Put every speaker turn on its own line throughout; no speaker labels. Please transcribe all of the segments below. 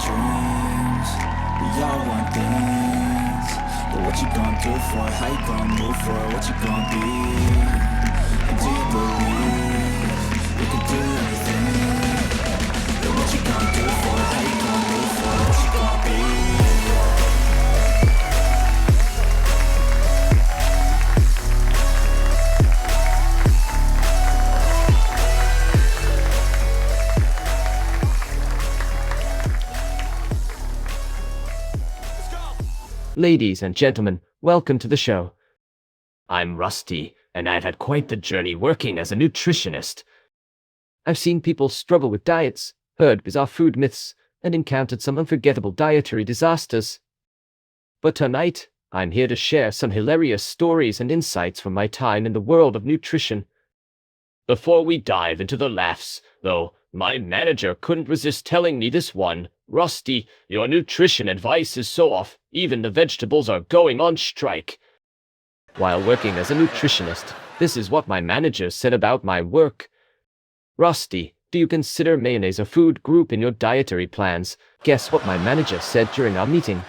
dreams. We all want things, but what you gon' do for it? How you gon' move for it? What you gon' be? And do you believe you can do anything? But what you gon' do for it? How you gon' move for it? What you gon' be?
Ladies and gentlemen, welcome to the show. I'm Rusty, and I've had quite the journey working as a nutritionist. I've seen people struggle with diets, heard bizarre food myths, and encountered some unforgettable dietary disasters. But tonight, I'm here to share some hilarious stories and insights from my time in the world of nutrition. Before we dive into the laughs, though, my manager couldn't resist telling me this one. Rusty, your nutrition advice is so off, even the vegetables are going on strike. While working as a nutritionist, this is what my manager said about my work. Rusty, do you consider mayonnaise a food group in your dietary plans? Guess what my manager said during our meeting.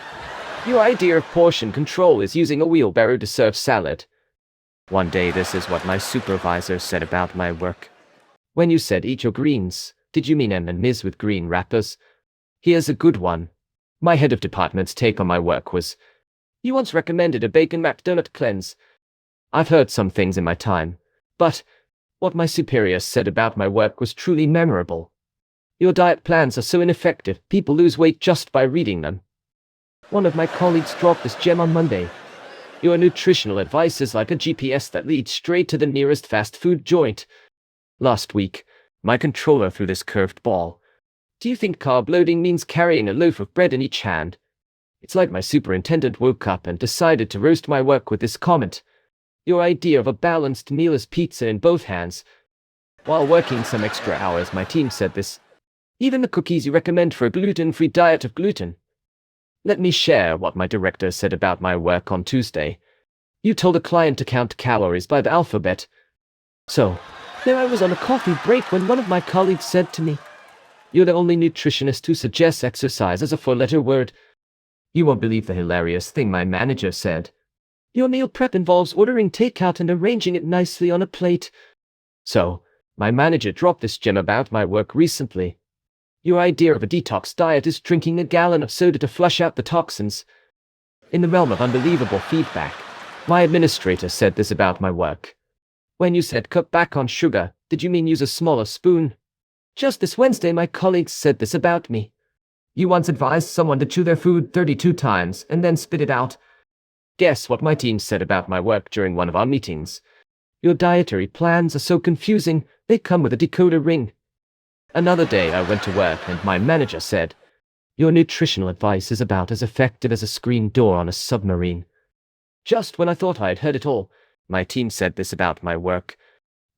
Your idea of portion control is using a wheelbarrow to serve salad. One day this is what my supervisor said about my work. When you said eat your greens, did you mean M and Ms with green wrappers? Here's a good one. My head of department's take on my work was, you once recommended a bacon McDonut cleanse. I've heard some things in my time, but what my superior said about my work was truly memorable. Your diet plans are so ineffective, people lose weight just by reading them. One of my colleagues dropped this gem on Monday. Your nutritional advice is like a GPS that leads straight to the nearest fast food joint. Last week, my controller threw this curved ball. Do you think carb loading means carrying a loaf of bread in each hand? It's like my superintendent woke up and decided to roast my work with this comment. Your idea of a balanced meal is pizza in both hands. While working some extra hours, my team said this. Even the cookies you recommend for a gluten-free diet of gluten. Let me share what my director said about my work on Tuesday. You told a client to count calories by the alphabet. So, there I was on a coffee break when one of my colleagues said to me, you're the only nutritionist who suggests exercise as a four-letter word. You won't believe the hilarious thing my manager said. Your meal prep involves ordering takeout and arranging it nicely on a plate. So, my manager dropped this gem about my work recently. Your idea of a detox diet is drinking a gallon of soda to flush out the toxins. In the realm of unbelievable feedback, my administrator said this about my work. When you said cut back on sugar, did you mean use a smaller spoon? Just this Wednesday my colleagues said this about me. You once advised someone to chew their food 32 times and then spit it out. Guess what my team said about my work during one of our meetings. Your dietary plans are so confusing, they come with a decoder ring. Another day I went to work and my manager said, your nutritional advice is about as effective as a screen door on a submarine. Just when I thought I had heard it all, my team said this about my work.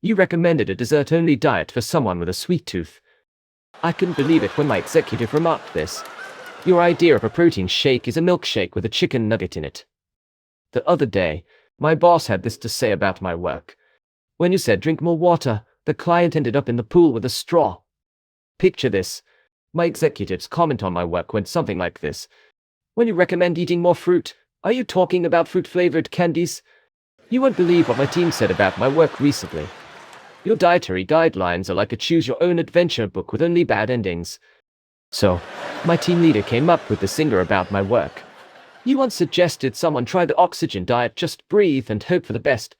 You recommended a dessert-only diet for someone with a sweet tooth. I couldn't believe it when my executive remarked this. Your idea of a protein shake is a milkshake with a chicken nugget in it. The other day, my boss had this to say about my work. When you said drink more water, the client ended up in the pool with a straw. Picture this. My executive's comment on my work went something like this. When you recommend eating more fruit, are you talking about fruit-flavored candies? You won't believe what my team said about my work recently. Your dietary guidelines are like a choose-your-own-adventure book with only bad endings. So, my team leader came up with the singer about my work. You once suggested someone try the oxygen diet, just breathe and hope for the best.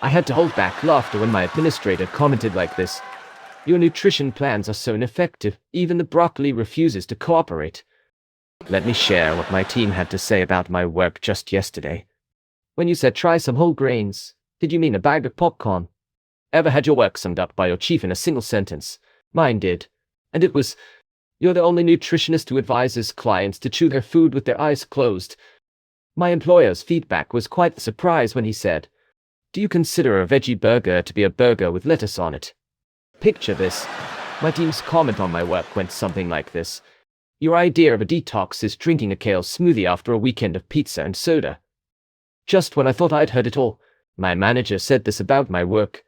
I had to hold back laughter when my administrator commented like this. Your nutrition plans are so ineffective, even the broccoli refuses to cooperate. Let me share what my team had to say about my work just yesterday. When you said try some whole grains, did you mean a bag of popcorn? Ever had your work summed up by your chief in a single sentence? Mine did. And it was, you're the only nutritionist who advises clients to chew their food with their eyes closed. My employer's feedback was quite the surprise when he said, do you consider a veggie burger to be a burger with lettuce on it? Picture this. My team's comment on my work went something like this. Your idea of a detox is drinking a kale smoothie after a weekend of pizza and soda. Just when I thought I'd heard it all, my manager said this about my work.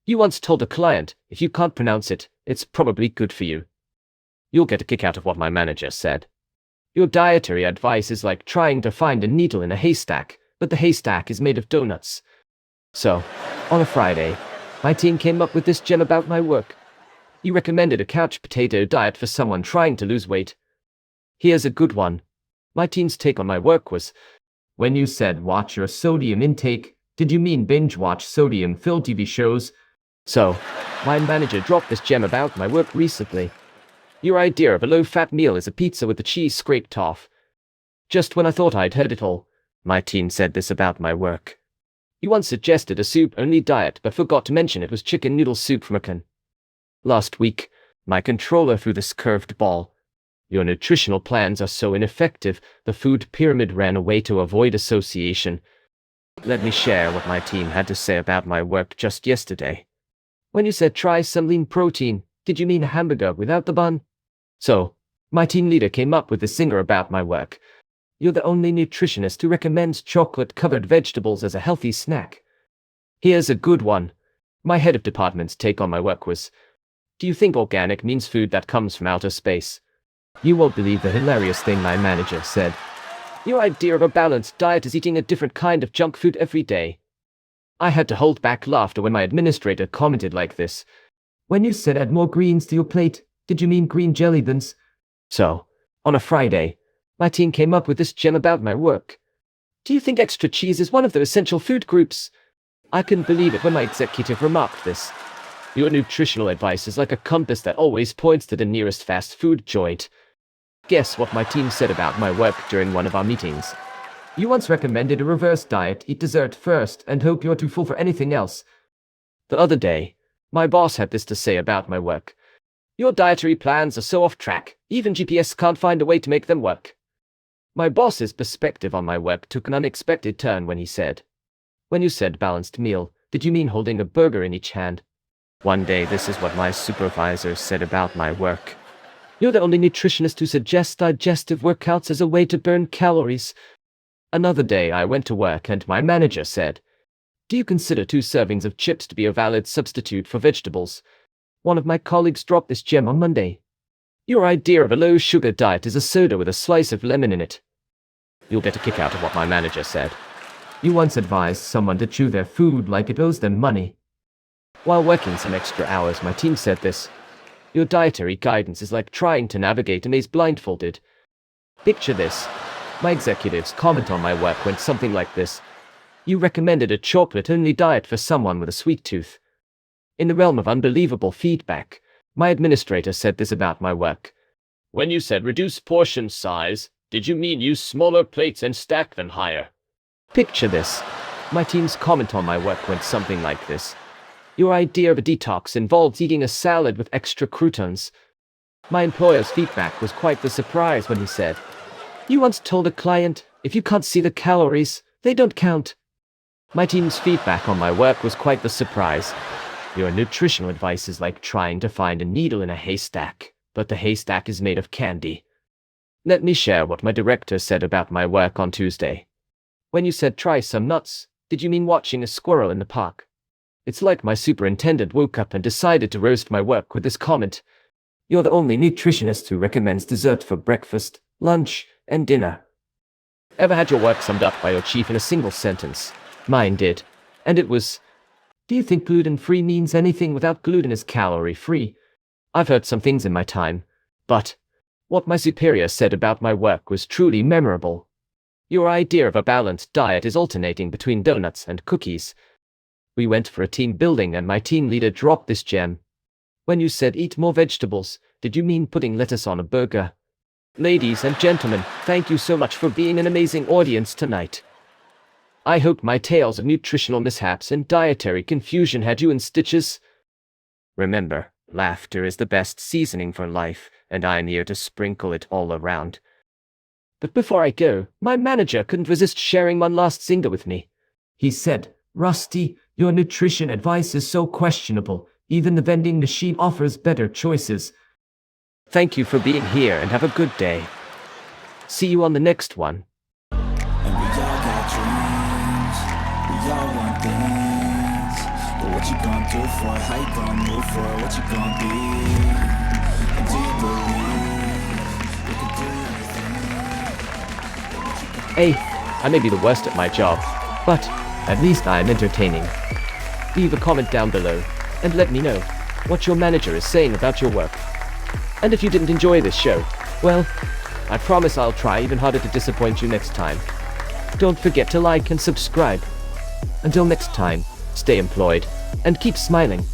You once told a client, if you can't pronounce it, it's probably good for you. You'll get a kick out of what my manager said. Your dietary advice is like trying to find a needle in a haystack, but the haystack is made of donuts. So, on a Friday, my team came up with this gem about my work. You recommended a couch potato diet for someone trying to lose weight. Here's a good one. My team's take on my work was, when you said watch your sodium intake, did you mean binge watch sodium-filled TV shows? So, my manager dropped this gem about my work recently. Your idea of a low-fat meal is a pizza with the cheese scraped off. Just when I thought I'd heard it all, my team said this about my work. You once suggested a soup-only diet but forgot to mention it was chicken noodle soup from a can. Last week, my controller threw this curved ball. Your nutritional plans are so ineffective, the food pyramid ran away to avoid association. Let me share what my team had to say about my work just yesterday. When you said try some lean protein, did you mean a hamburger without the bun? So, my team leader came up with this singer about my work. You're the only nutritionist who recommends chocolate-covered vegetables as a healthy snack. Here's a good one. My head of department's take on my work was, do you think organic means food that comes from outer space? You won't believe the hilarious thing my manager said. Your idea of a balanced diet is eating a different kind of junk food every day. I had to hold back laughter when my administrator commented like this. When you said add more greens to your plate, did you mean green jelly beans? So, on a Friday, my team came up with this gem about my work. Do you think extra cheese is one of the essential food groups? I couldn't believe it when my executive remarked this. Your nutritional advice is like a compass that always points to the nearest fast food joint. Guess what my team said about my work during one of our meetings. You once recommended a reverse diet, eat dessert first and hope you're too full for anything else. The other day, my boss had this to say about my work. Your dietary plans are so off track, even GPS can't find a way to make them work. My boss's perspective on my work took an unexpected turn when he said, when you said balanced meal, did you mean holding a burger in each hand? One day this is what my supervisor said about my work. You're the only nutritionist who suggests digestive workouts as a way to burn calories. Another day I went to work and my manager said, do you consider 2 servings of chips to be a valid substitute for vegetables? One of my colleagues dropped this gem on Monday. Your idea of a low-sugar diet is a soda with a slice of lemon in it. You'll get a kick out of what my manager said. You once advised someone to chew their food like it owes them money. While working some extra hours, my team said this. Your dietary guidance is like trying to navigate a maze blindfolded. Picture this. My executive's comment on my work went something like this. You recommended a chocolate-only diet for someone with a sweet tooth. In the realm of unbelievable feedback, my administrator said this about my work. When you said reduce portion size, did you mean use smaller plates and stack them higher? Picture this. My team's comment on my work went something like this. Your idea of a detox involves eating a salad with extra croutons. My employer's feedback was quite the surprise when he said, you once told a client, if you can't see the calories, they don't count. My team's feedback on my work was quite the surprise. Your nutritional advice is like trying to find a needle in a haystack, but the haystack is made of candy. Let me share what my director said about my work on Tuesday. When you said try some nuts, did you mean watching a squirrel in the park? It's like my superintendent woke up and decided to roast my work with this comment. You're the only nutritionist who recommends dessert for breakfast, lunch, and dinner. Ever had your work summed up by your chief in a single sentence? Mine did. And it was, do you think gluten-free means anything without gluten is calorie-free? I've heard some things in my time, but what my superior said about my work was truly memorable. Your idea of a balanced diet is alternating between donuts and cookies. We went for a team building and my team leader dropped this gem. When you said eat more vegetables, did you mean putting lettuce on a burger? Ladies and gentlemen, thank you so much for being an amazing audience tonight. I hope my tales of nutritional mishaps and dietary confusion had you in stitches. Remember, laughter is the best seasoning for life, and I'm here to sprinkle it all around. But before I go, my manager couldn't resist sharing one last zinger with me. He said, Rusty, your nutrition advice is so questionable. Even the vending machine offers better choices. Thank you for being here and have a good day. See you on the next one.
And we all got dreams, we all want things. But what you gonna do for it? How you gonna move for it? What you gonna be? And do you believe
Hey, I may be the worst at my job, but at least I am entertaining. Leave a comment down below and let me know what your manager is saying about your work. And if you didn't enjoy this show, well, I promise I'll try even harder to disappoint you next time. Don't forget to like and subscribe. Until next time, stay employed and keep smiling.